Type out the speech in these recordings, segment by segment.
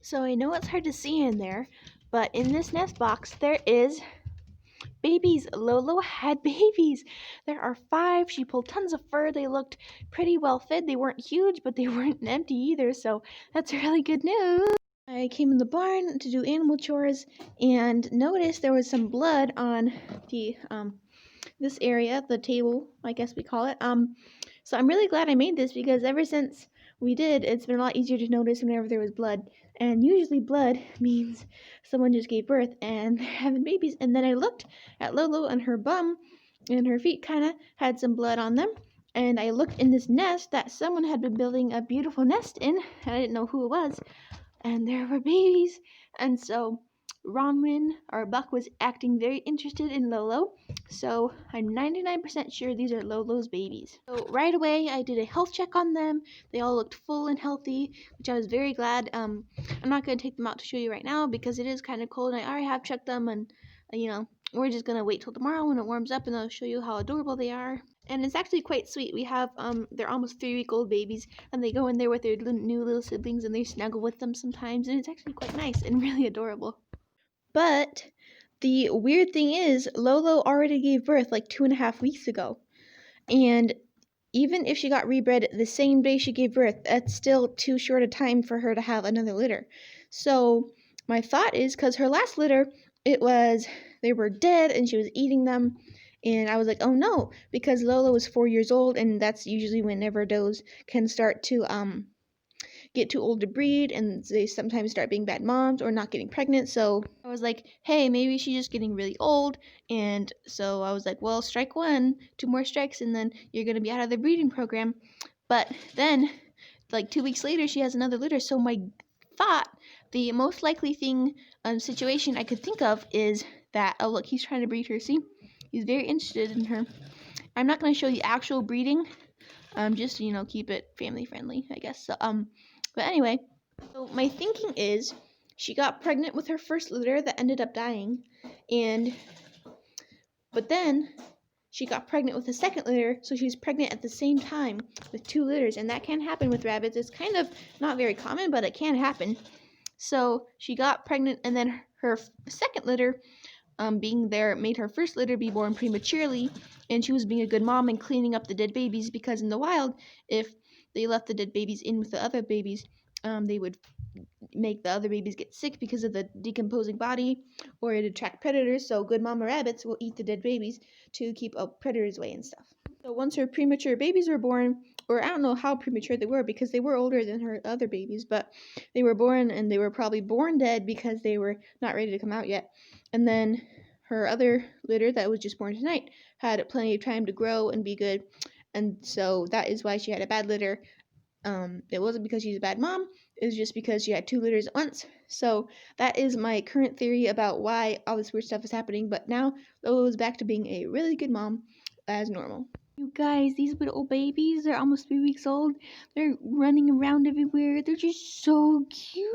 So I know it's hard to see in there, but in this nest box there is babies. Lollo had babies. There are 5. She pulled tons of fur. They looked pretty well fed. They weren't huge, but they weren't empty either, so that's really good news. I came in the barn to do animal chores and noticed there was some blood on the this area, the table, I guess we call it. So I'm really glad I made this because ever since we did, it's been a lot easier to notice whenever there was blood. And usually blood means someone just gave birth and they're having babies. And then I looked at Lollo and her bum and her feet kind of had some blood on them. And I looked in this nest that someone had been building a beautiful nest in. I didn't know who it was. And there were babies. And so Ronwin, our buck, was acting very interested in Lollo, so I'm 99% sure these are Lollo's babies. So right away, I did a health check on them. They all looked full and healthy, which I was very glad. I'm not going to take them out to show you right now because it is kind of cold, and I already have checked them, and we're just going to wait till tomorrow when it warms up, and I'll show you how adorable they are. And it's actually quite sweet. We have they're almost 3-week-old babies, and they go in there with their new little siblings, and they snuggle with them sometimes, and it's actually quite nice and really adorable. But the weird thing is, Lollo already gave birth like 2.5 weeks ago. And even if she got rebred the same day she gave birth, that's still too short a time for her to have another litter. So my thought is, because her last litter, they were dead and she was eating them. And I was like, oh no, because Lollo was 4 years old, and that's usually whenever does can start to get too old to breed, and they sometimes start being bad moms or not getting pregnant. So I was like, hey, maybe she's just getting really old. And so I was like, well, strike 1, 2 more strikes, and then you're going to be out of the breeding program. But then, like 2 weeks later, she has another litter. So my thought, the most likely situation I could think of is that, oh, look, he's trying to breed her. See? He's very interested in her. I'm not going to show you actual breeding. Just to, keep it family friendly, I guess. So, but anyway, so my thinking is she got pregnant with her first litter that ended up dying, but then she got pregnant with a second litter, so she's pregnant at the same time with 2 litters, and that can happen with rabbits. It's kind of not very common, but it can happen. So she got pregnant, and then her second litter, being there, made her first litter be born prematurely, and she was being a good mom and cleaning up the dead babies, because in the wild, if they left the dead babies in with the other babies, they would make the other babies get sick because of the decomposing body, or it attract predators. So good mama rabbits will eat the dead babies to keep predators away and stuff. So once her premature babies were born, or I don't know how premature they were because they were older than her other babies, but they were born, and they were probably born dead because they were not ready to come out yet. And then her other litter that was just born tonight had plenty of time to grow and be good, and so that is why she had a bad litter. It wasn't because she's a bad mom. It was just because she had 2 litters at once. So that is my current theory about why all this weird stuff is happening. But now Lolo is back to being a really good mom as normal. You guys, these little babies, they're almost 3 weeks old. They're running around everywhere. They're just so cute.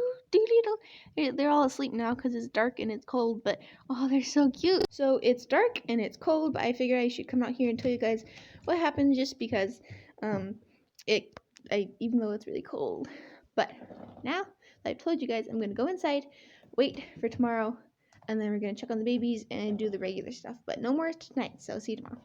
They're all asleep now because it's dark and it's cold, but oh, they're so cute. So it's dark and it's cold, but I figure I should come out here and tell you guys what happened, just because even though it's really cold. But now, like I told you guys, I'm going to go inside, wait for tomorrow, and then we're going to check on the babies and do the regular stuff. But no more tonight, so see you tomorrow.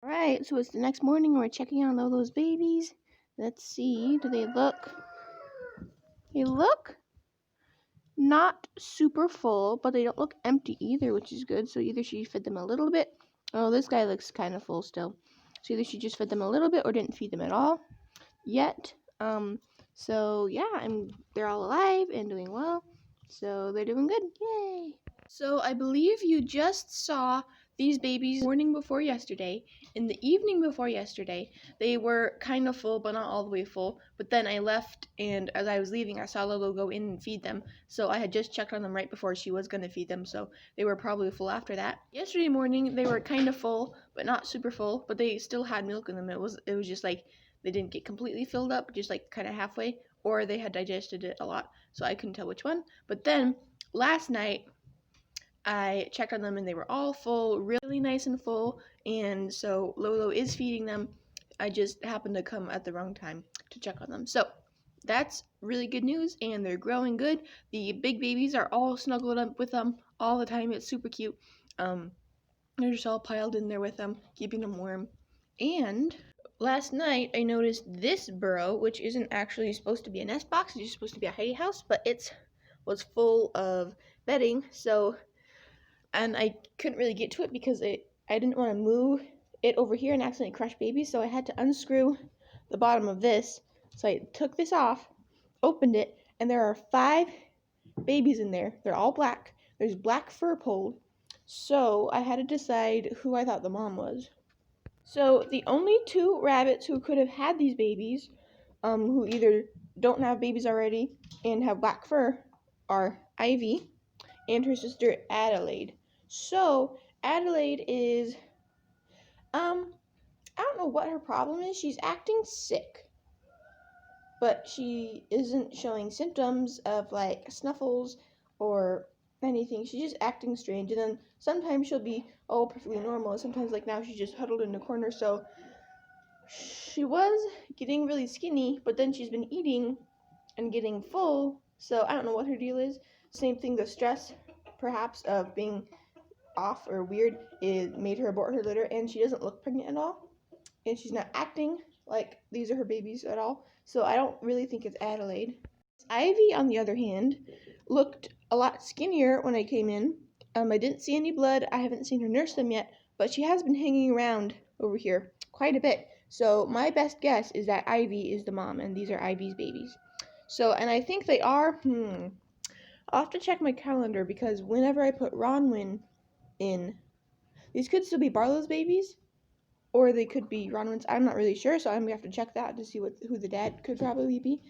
Alright, so it's the next morning, and we're checking on all those babies. Let's see, do they look? They look not super full, but they don't look empty either, which is good. So either she fed them a little bit. Oh, this guy looks kind of full still. So either she just fed them a little bit or didn't feed them at all yet. So yeah, they're all alive and doing well. So they're doing good. Yay! So I believe you just saw these babies morning before yesterday. In the evening before yesterday, they were kind of full, but not all the way full. But then I left, and as I was leaving, I saw Lolo go in and feed them. So I had just checked on them right before she was going to feed them, so they were probably full after that. Yesterday morning, they were kind of full, but not super full, but they still had milk in them. It was just like they didn't get completely filled up, just like kind of halfway, or they had digested it a lot, so I couldn't tell which one. But then last night, I checked on them and they were all full, really nice and full, and so Lolo is feeding them. I just happened to come at the wrong time to check on them. So that's really good news, and they're growing good. The big babies are all snuggled up with them all the time. It's super cute. They're just all piled in there with them, keeping them warm. And last night I noticed this burrow, which isn't actually supposed to be a nest box, it's just supposed to be a hidey house, but it was full of bedding, so, and I couldn't really get to it because I didn't want to move it over here and accidentally crush babies, so I had to unscrew the bottom of this. So I took this off, opened it, and there are 5 babies in there. They're all black. There's black fur pulled. So I had to decide who I thought the mom was. So the only 2 rabbits who could have had these babies, who either don't have babies already and have black fur, are Ivy and her sister Adelaide. So Adelaide is, I don't know what her problem is. She's acting sick, but she isn't showing symptoms of like snuffles or anything. She's just acting strange, and then sometimes she'll be perfectly normal, and sometimes like now she's just huddled in a corner. So she was getting really skinny, but then she's been eating and getting full. So I don't know what her deal is. Same thing, the stress perhaps of being off or weird, it made her abort her litter, and she doesn't look pregnant at all, and she's not acting like these are her babies at all, so I don't really think it's Adelaide. Ivy, on the other hand, looked a lot skinnier when I came in. I didn't see any blood. I haven't seen her nurse them yet, but she has been hanging around over here quite a bit, so my best guess is that Ivy is the mom and these are Ivy's babies. So, and I think they are, I'll have to check my calendar, because whenever I put Ronwin in, these could still be Barlow's babies, or they could be Ronwin's. I'm not really sure, so I'm gonna have to check that to see who the dad could probably be.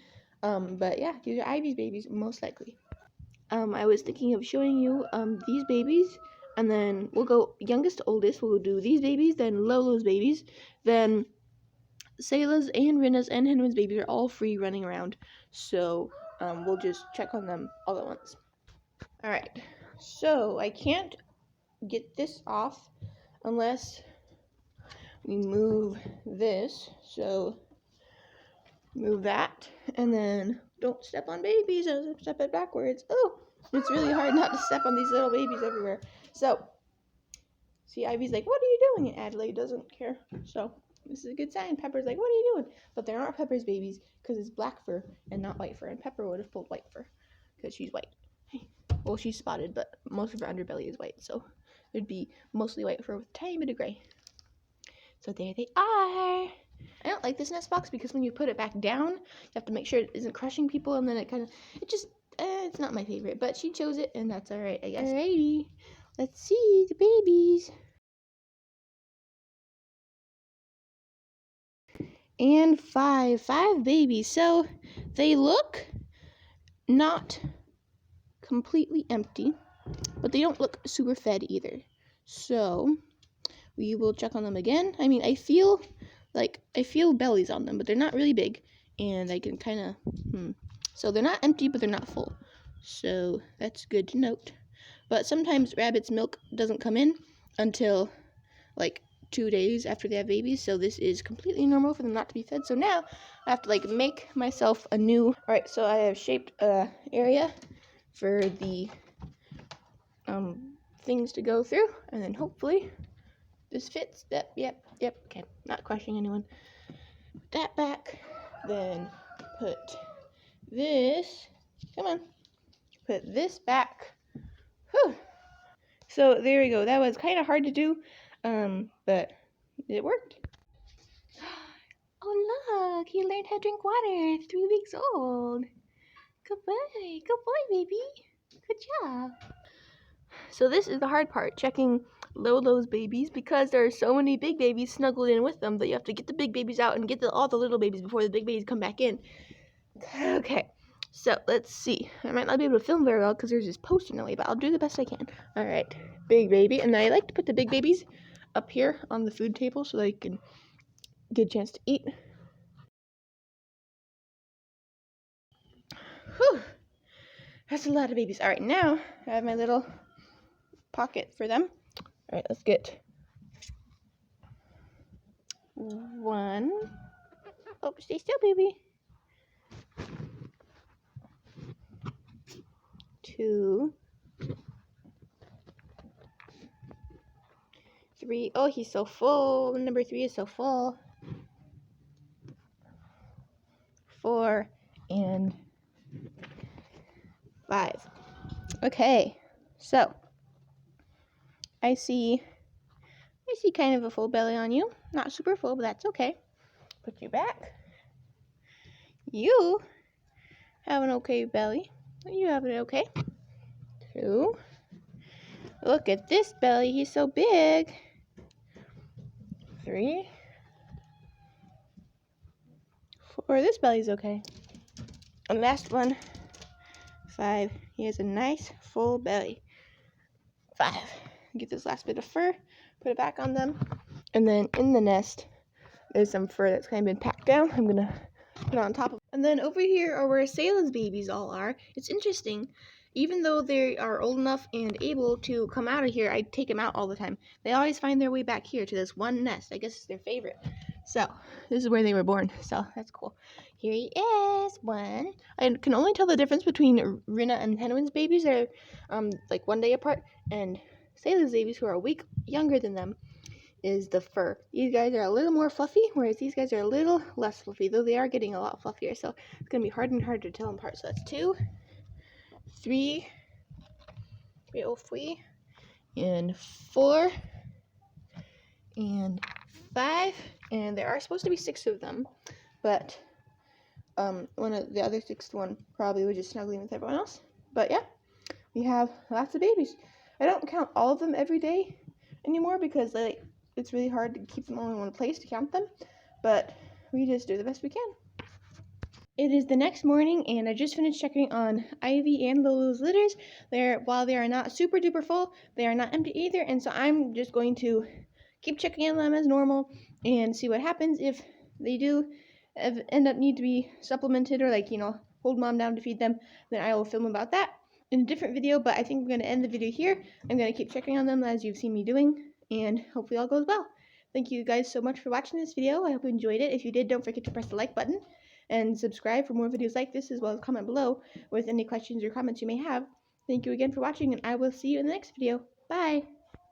But yeah, these are Ivy's babies, most likely. I was thinking of showing you these babies, and then we'll go youngest to oldest. We'll do these babies, then Lolo's babies, then Sayla's and Rinna's and Henwin's babies are all free running around. So we'll just check on them all at once. All right. So I can't get this off unless we move this. So move that, and then don't step on babies. I step it backwards. Oh, it's really hard not to step on these little babies everywhere. So see, Ivy's like, what are you doing? And Adelaide doesn't care. So this is a good sign. Pepper's like, what are you doing? But they aren't Pepper's babies because it's black fur and not white fur, and Pepper would have pulled white fur because she's white. Well, she's spotted, but most of her underbelly is white, so it'd be mostly white fur with a tiny bit of gray. So there they are. I don't like this nest box because when you put it back down, you have to make sure it isn't crushing people, and then it's not my favorite, but she chose it, and that's alright, I guess. Alrighty, let's see the babies. And five babies. So they look not completely empty, but they don't look super fed either. So we will check on them again. I mean, I feel bellies on them, but they're not really big, and I can kind of, so they're not empty, but they're not full. So that's good to note. But sometimes rabbits' milk doesn't come in until like 2 days after they have babies, so this is completely normal for them not to be fed. So now I have to make myself a new. All right, so I have shaped a area for the things to go through, and then hopefully this fits. Yep. Okay, not crushing anyone. Put that back. Then put this. Come on. Put this back. Whew. So there we go. That was kind of hard to do, but it worked. Oh look, he learned how to drink water. 3 weeks old. Good boy, baby. Good job. So this is the hard part, checking Lolo's babies, because there are so many big babies snuggled in with them that you have to get the big babies out and get all the little babies before the big babies come back in. Okay, so let's see. I might not be able to film very well because there's this post in the way, but I'll do the best I can. All right, big baby. And I like to put the big babies up here on the food table so they can get a chance to eat. Whew. That's a lot of babies. All right, now I have my little pocket for them. All right, let's get 1. Oh, stay still, baby. 2, 3. Oh, he's so full. Number 3 is so full. 4 and 5. Okay, so I see kind of a full belly on you. Not super full, but that's okay. Put you back. You have an okay belly. You have it okay. 2. Look at this belly. He's so big. 3. 4. This belly's okay. And last one. 5. He has a nice full belly. 5. Get this last bit of fur. Put it back on them. And then in the nest, there's some fur that's kind of been packed down. I'm going to put it on top of. And then over here are where Selah's babies all are. It's interesting. Even though they are old enough and able to come out of here, I take them out all the time. They always find their way back here to this one nest. I guess it's their favorite. So, this is where they were born. So, that's cool. Here he is. 1. I can only tell the difference between Rina and Henwin's babies. They're like 1 day apart. And Selah's babies, who are a week younger than them, is the fur. These guys are a little more fluffy, whereas these guys are a little less fluffy, though they are getting a lot fluffier. So, it's going to be harder and harder to tell them apart. So, that's 2. 3, 3, and 4, and 5, and there are supposed to be 6 of them, but one of the other 6th one probably was just snuggling with everyone else. But yeah, we have lots of babies. I don't count all of them every day anymore because it's really hard to keep them all in one place to count them, but we just do the best we can. It is the next morning, and I just finished checking on Ivy and Lolo's litters. While they are not super duper full, they are not empty either, and so I'm just going to keep checking on them as normal and see what happens. If they do end up need to be supplemented or hold mom down to feed them, then I will film about that in a different video. But I think I'm going to end the video here. I'm going to keep checking on them as you've seen me doing, and hopefully all goes well. Thank you guys so much for watching this video. I hope you enjoyed it. If you did, don't forget to press the like button and subscribe for more videos like this, as well as comment below with any questions or comments you may have. Thank you again for watching, and I will see you in the next video. Bye!